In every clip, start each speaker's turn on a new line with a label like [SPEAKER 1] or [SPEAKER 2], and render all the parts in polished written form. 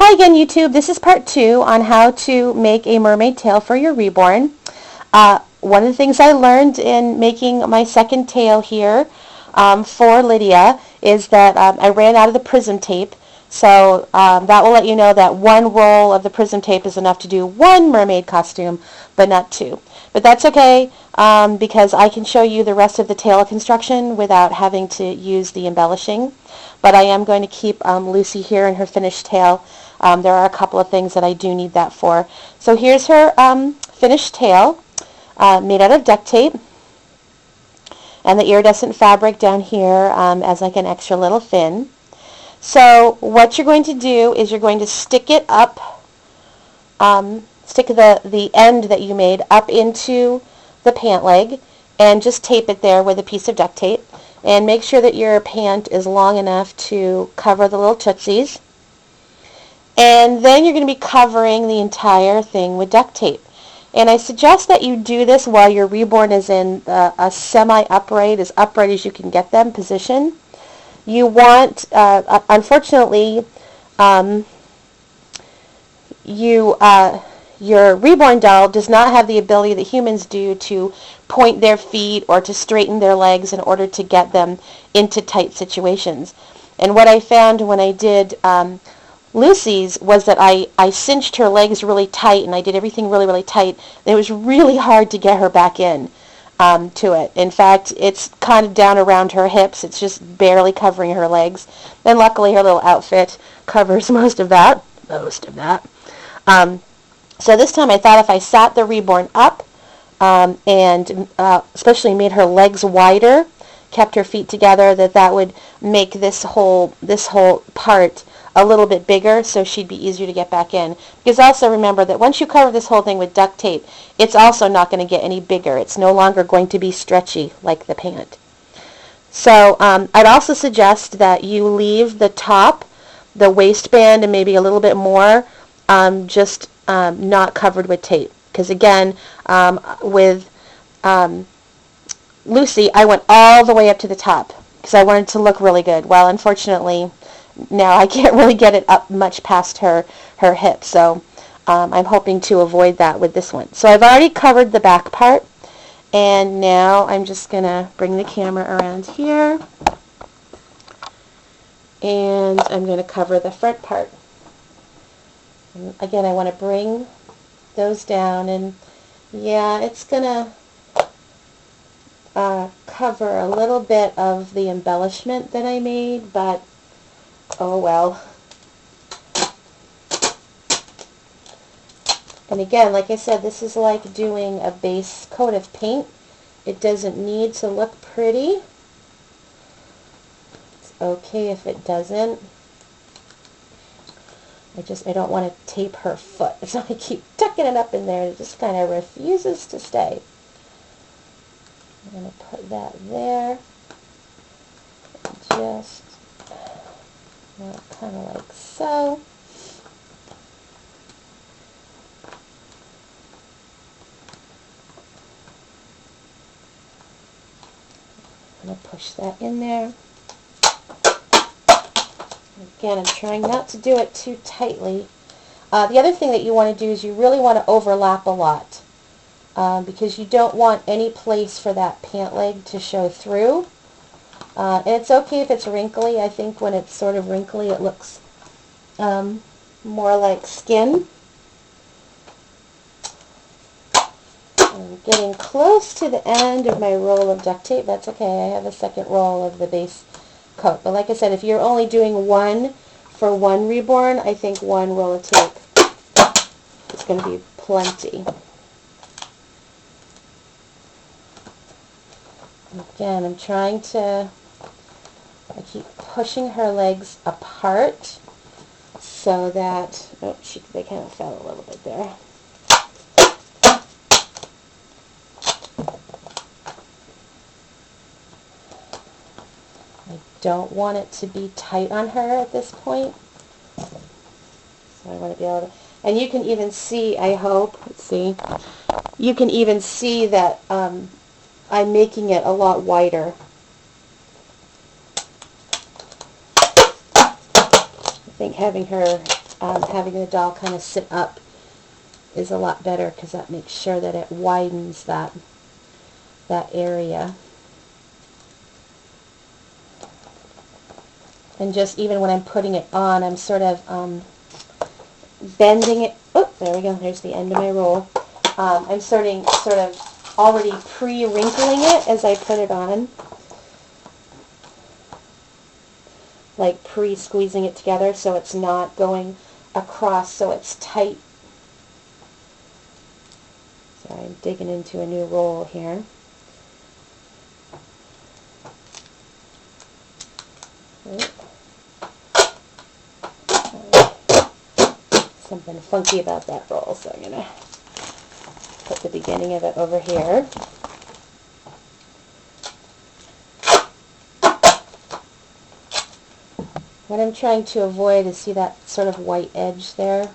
[SPEAKER 1] Hi again, YouTube. This is part 2 on how to make a mermaid tail for your Reborn. One of the things I learned in making my second tail here for Lydia is that I ran out of the prism tape. So that will let you know that one roll of the prism tape is enough to do one mermaid costume, but not two. But that's okay because I can show you the rest of the tail construction without having to use the embellishing. But I am going to keep Lucy here in her finished tail. There are a couple of things that I do need that for. So here's her finished tail made out of duct tape. And the iridescent fabric down here as like an extra little fin. So what you're going to do is you're going to stick it up, stick the end that you made up into the pant leg and just tape it there with a piece of duct tape. And make sure that your pant is long enough to cover the little tootsies. And then you're going to be covering the entire thing with duct tape. And I suggest that you do this while your Reborn is in a semi-upright, as upright as you can get them, position. You want, unfortunately, your Reborn doll does not have the ability that humans do to point their feet or to straighten their legs in order to get them into tight situations. And what I found when I did Lucy's was that I cinched her legs really tight and I did everything really, really tight. And it was really hard to get her back in to it. In fact, it's kind of down around her hips. It's just barely covering her legs. And luckily her little outfit covers most of that. So this time I thought if I sat the Reborn up and especially made her legs wider, kept her feet together, that would make this whole part a little bit bigger so she'd be easier to get back in. Because also remember that once you cover this whole thing with duct tape, it's also not going to get any bigger. It's no longer going to be stretchy like the pant. So I'd also suggest that you leave the top, the waistband, and maybe a little bit more just not covered with tape. Because again, with Lucy, I went all the way up to the top because I wanted to look really good. Well, unfortunately, now I can't really get it up much past her hip. So I'm hoping to avoid that with this one. So I've already covered the back part. And now I'm just going to bring the camera around here. And I'm going to cover the front part. And again, I want to bring those down. And yeah, it's going to cover a little bit of the embellishment that I made, but oh well. And again, like I said, this is like doing a base coat of paint. It doesn't need to look pretty. It's okay if it doesn't. I don't want to tape her foot. So I keep tucking it up in there and it just kind of refuses to stay. I'm going to put that there. Just kind of like so. I'm going to push that in there. Again, I'm trying not to do it too tightly. The other thing that you want to do is you really want to overlap a lot because you don't want any place for that pant leg to show through. And it's okay if it's wrinkly. I think when it's sort of wrinkly it looks more like skin. I'm getting close to the end of my roll of duct tape. That's okay. I have a second roll of the base coat. But like I said, if you're only doing one for one Reborn, I think one roll of tape is going to be plenty. Again, I'm trying to, I keep pushing her legs apart so that, oh, they kind of fell a little bit there. I don't want it to be tight on her at this point. So I want to be able to, and you can even see, I hope, let's see, you can even see that I'm making it a lot wider. I think having her having the doll kind of sit up is a lot better because that makes sure that it widens that area. And just even when I'm putting it on, I'm sort of bending it. Oh, there we go. There's the end of my roll. I'm sort of already pre-wrinkling it as I put it on, like pre-squeezing it together so it's not going across so it's tight. Sorry, I'm digging into a new roll here. Something funky about that roll, so I'm going to put the beginning of it over here. What I'm trying to avoid is, see that sort of white edge there?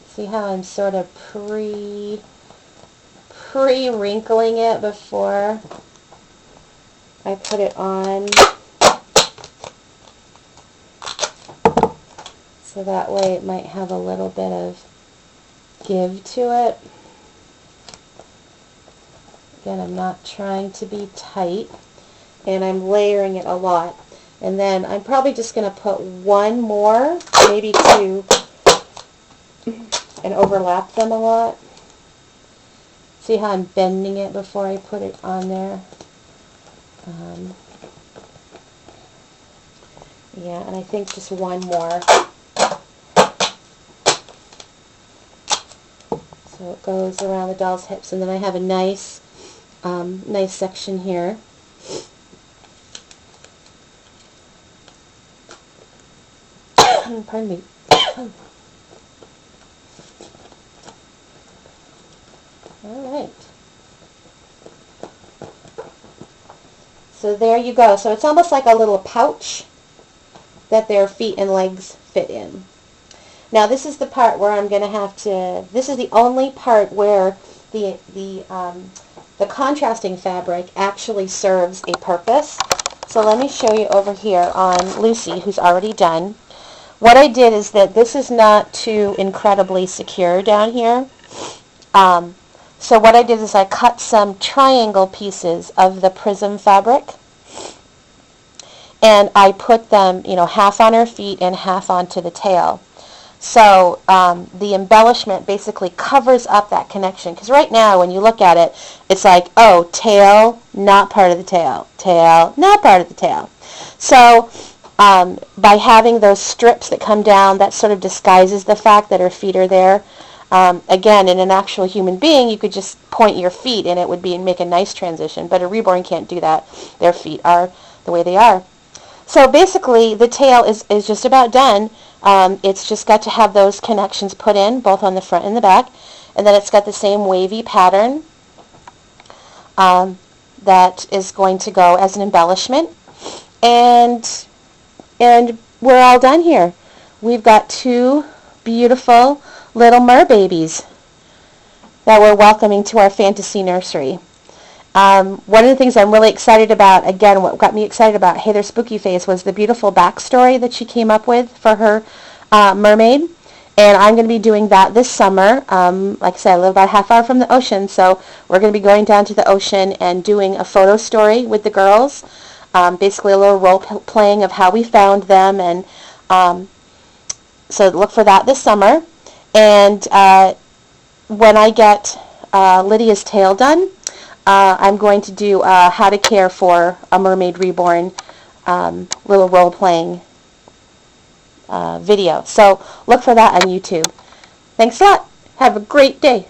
[SPEAKER 1] See how I'm sort of pre-wrinkling it before I put it on? So that way it might have a little bit of give to it. Again, I'm not trying to be tight, and I'm layering it a lot. And then I'm probably just going to put one more, maybe two, and overlap them a lot. See how I'm bending it before I put it on there? Yeah, and I think just one more. So it goes around the doll's hips, and then I have a nice section here. Pardon me. All right. So there you go. So it's almost like a little pouch that their feet and legs fit in. Now this is the part where I'm going to have to, this is the only part where the contrasting fabric actually serves a purpose. So let me show you over here on Lucy, who's already done. What I did is that this is not too incredibly secure down here. So what I did is I cut some triangle pieces of the prism fabric, and I put them, half on her feet and half onto the tail. So the embellishment basically covers up that connection. Because right now, when you look at it, it's like, oh, tail, not part of the tail. Tail, not part of the tail. So by having those strips that come down, that sort of disguises the fact that her feet are there. Again, in an actual human being, you could just point your feet and it would make a nice transition. But a reborn can't do that. Their feet are the way they are. So basically, the tail is just about done. It's just got to have those connections put in, both on the front and the back. And then it's got the same wavy pattern that is going to go as an embellishment. And we're all done here. We've got two beautiful little merbabies that we're welcoming to our fantasy nursery. One of the things I'm really excited about, again, what got me excited about Hey There Spooky Face was the beautiful backstory that she came up with for her mermaid. And I'm going to be doing that this summer. Like I said, I live about a half hour from the ocean, so we're going to be going down to the ocean and doing a photo story with the girls. Basically a little role playing of how we found them. And so look for that this summer. And when I get Lydia's tail done, I'm going to do how to care for a mermaid reborn little role-playing video. So look for that on YouTube. Thanks a lot. Have a great day.